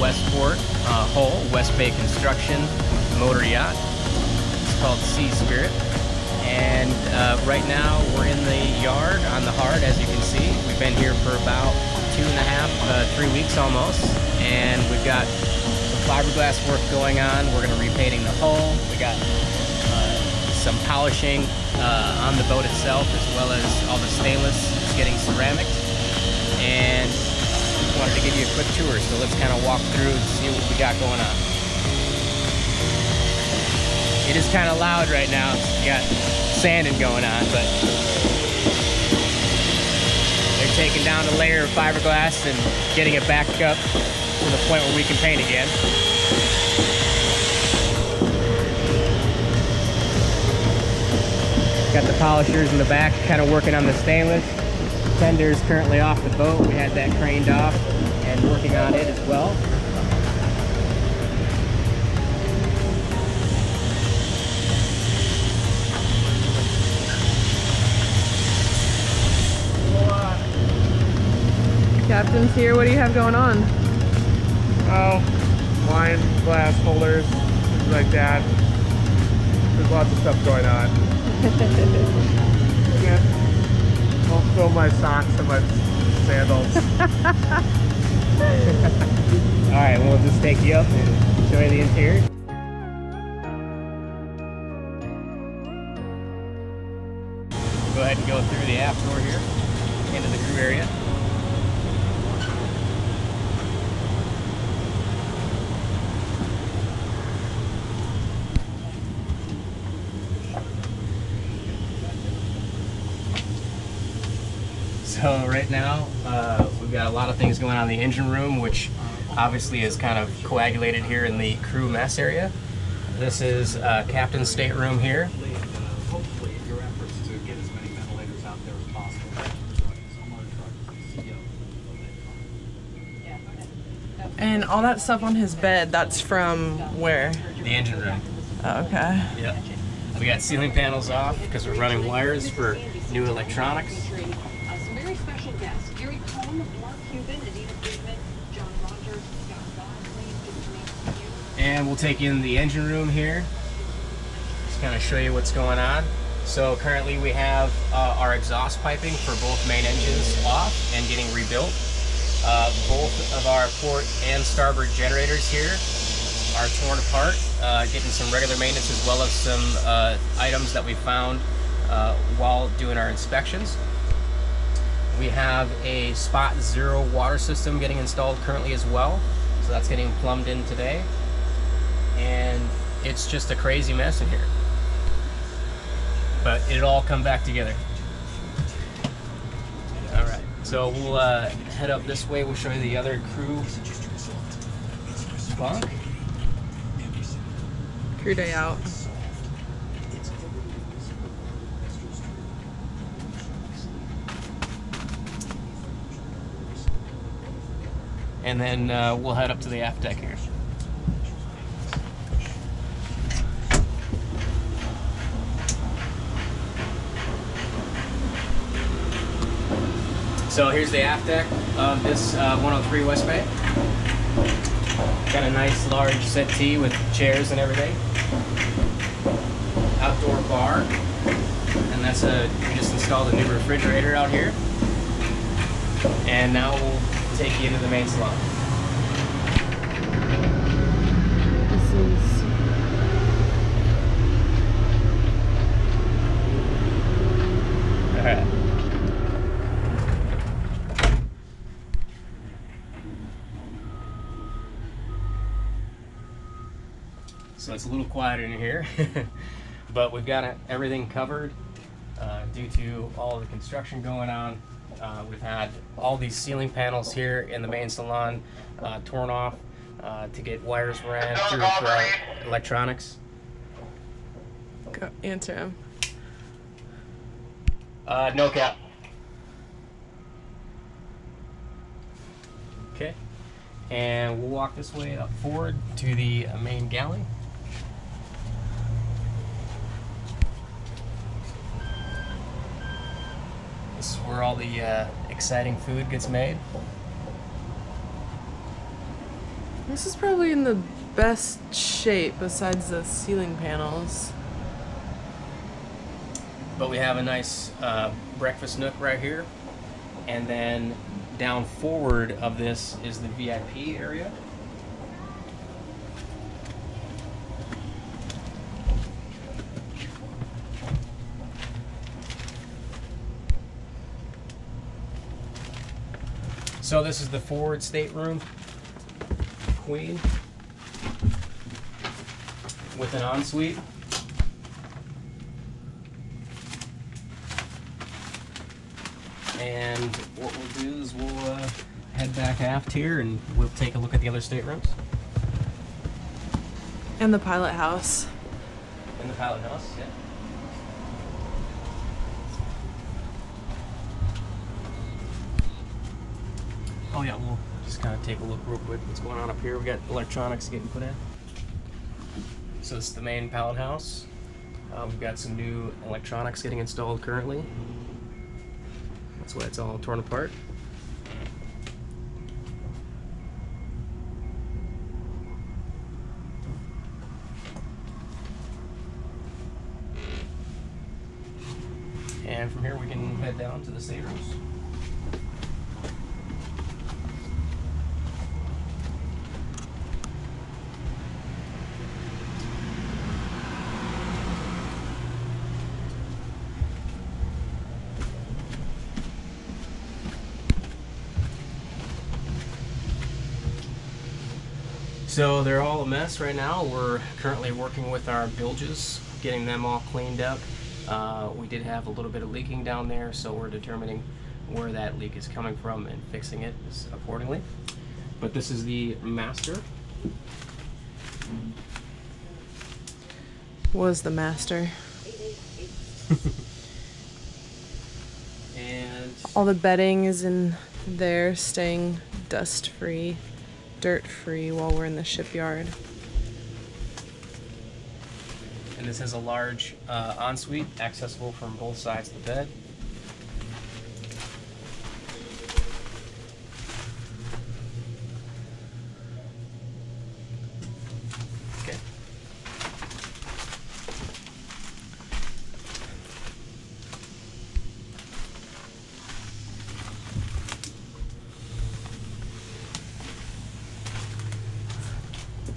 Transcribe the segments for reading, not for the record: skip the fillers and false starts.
Westport hull, West Bay Construction motor yacht. It's called Sea Spirit. And right now we're in the yard on the hard, as you can see. We've been here for about 2.5, 3 weeks almost. And we've got some fiberglass work going on. We're going to repainting the hull. We got some polishing on the boat itself, as well as all the stainless is getting ceramic. And wanted to give you a quick tour, so let's kind of walk through and see what we got going on. It is kind of loud right now. You got sanding going on, but they're taking down a layer of fiberglass and getting it back up to the point where we can paint again. Got the polishers in the back kind of working on the stainless. Fender is currently off the boat. We had that craned off and working on it as well. Captain's here. What do you have going on? Oh, wine glass holders, things like that. There's lots of stuff going on. I'll fill my socks and my sandals. Alright, we'll just take you up and show you the interior. We'll go ahead and go through the aft door here into the crew area. So right now, we've got a lot of things going on in the engine room, which obviously is kind of coagulated here in the crew mess area. This is captain's stateroom here. And all that stuff on his bed, that's from where? The engine room. Oh, okay. Yep. We got ceiling panels off because we're running wires for new electronics. And we'll take you in the engine room here, just kind of show you what's going on. So currently we have our exhaust piping for both main engines off and getting rebuilt. Both of our port and starboard generators here are torn apart, getting some regular maintenance as well as some items that we found while doing our inspections. We have a Spot Zero water system getting installed currently as well, so that's getting plumbed in today. And it's just a crazy mess in here, but it'll all come back together. All right, so we'll head up this way. We'll show you the other crew bunk. Crew day out. And then we'll head up to the aft deck here. So here's the aft deck of this 103 West Bay. Got a nice large settee with chairs and everything. Outdoor bar. And that's we just installed a new refrigerator out here. And now we'll take you into the main salon. This is all right. So it's a little quieter in here, but we've got everything covered due to all the construction going on. We've had all these ceiling panels here in the main salon torn off to get wires ran through for our electronics. Go answer him. No cap. Okay, and we'll walk this way up forward to the main galley. This is where all the exciting food gets made. This is probably in the best shape besides the ceiling panels. But we have a nice breakfast nook right here. And then down forward of this is the VIP area. So this is the forward stateroom, queen, with an ensuite. And what we'll do is we'll head back aft here and we'll take a look at the other staterooms. And the pilot house. In the pilot house, yeah. Oh yeah, we'll just kind of take a look real quick what's going on up here. We got electronics getting put in. So this is the main pallet house. We've got some new electronics getting installed currently. That's why it's all torn apart. And from here we can head down to the staterooms. So they're all a mess right now. We're currently working with our bilges, getting them all cleaned up. We did have a little bit of leaking down there, so we're determining where that leak is coming from and fixing it accordingly. But this is the master. Was the master. And All the bedding is in there, staying dust-free, dirt-free while we're in the shipyard. And this has a large ensuite accessible from both sides of the bed. Okay.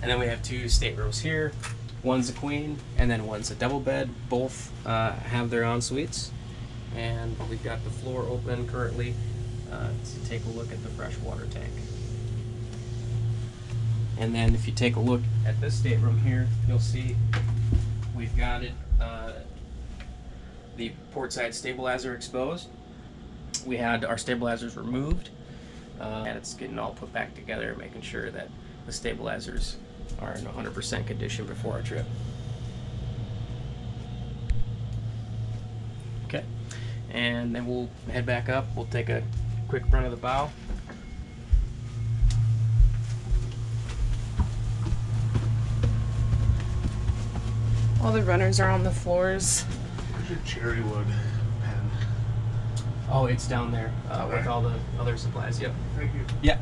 And then we have two staterooms here. One's a queen, and then one's a double bed. Both have their en-suites. And we've got the floor open currently to take a look at the freshwater tank. And then if you take a look at this stateroom here, you'll see we've got it, the port side stabilizer exposed. We had our stabilizers removed, and it's getting all put back together, making sure that the stabilizers are in 100% condition before our trip. Okay, and then we'll head back up. We'll take a quick run of the bow. All the runners are on the floors. Where's your cherry wood pen? Oh, it's down there Okay. with all the other supplies. Yep. Thank you. Yeah.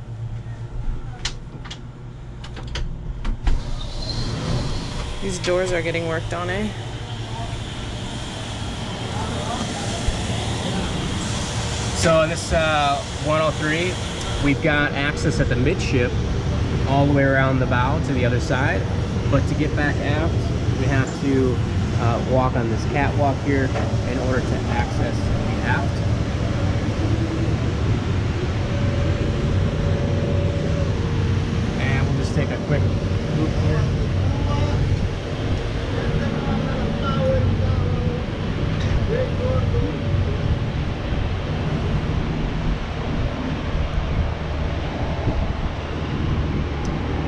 These doors are getting worked on, eh? So in this 103, we've got access at the midship all the way around the bow to the other side. But to get back aft, we have to walk on this catwalk here in order to access the aft. And we'll just take a quick loop here.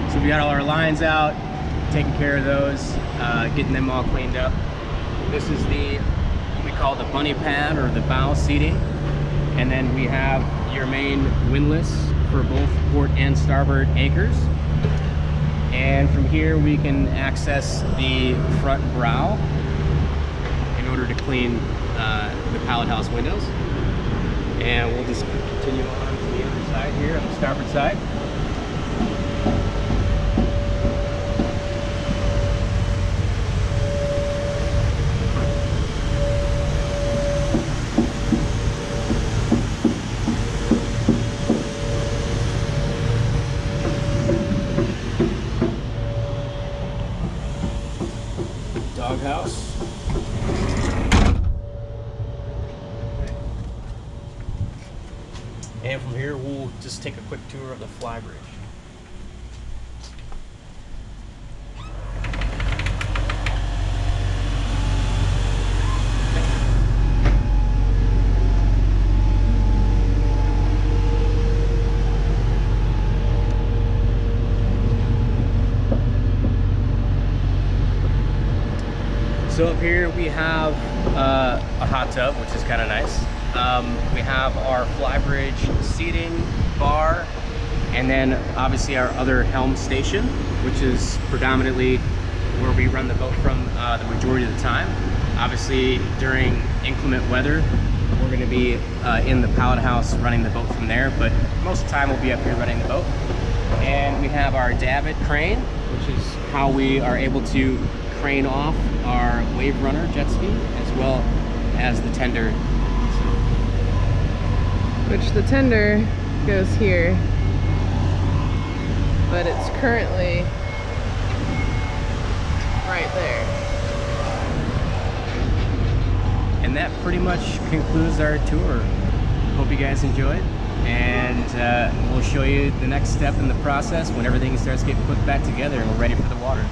So we got all our lines out, taking care of those, getting them all cleaned up. This is the what we call the bunny pad or the bow seating. And then we have your main windlass for both port and starboard anchors. And from here we can access the front brow in order to clean the pallet house windows. And we'll just continue on to the other side here on the starboard side. house. And from here, we'll just take a quick tour of the fly bridge. So up here we have a hot tub, which is kind of nice. We have our flybridge seating, bar, and then obviously our other helm station, which is predominantly where we run the boat from the majority of the time. Obviously during inclement weather, we're going to be in the pallet house running the boat from there, but most of the time we'll be up here running the boat. And we have our davit crane, which is how we are able to crane off our wave runner jet ski, as well as the tender. Which the tender goes here, but it's currently right there. And that pretty much concludes our tour. Hope you guys enjoyed, and we'll show you the next step in the process when everything starts getting put back together and we're ready for the water.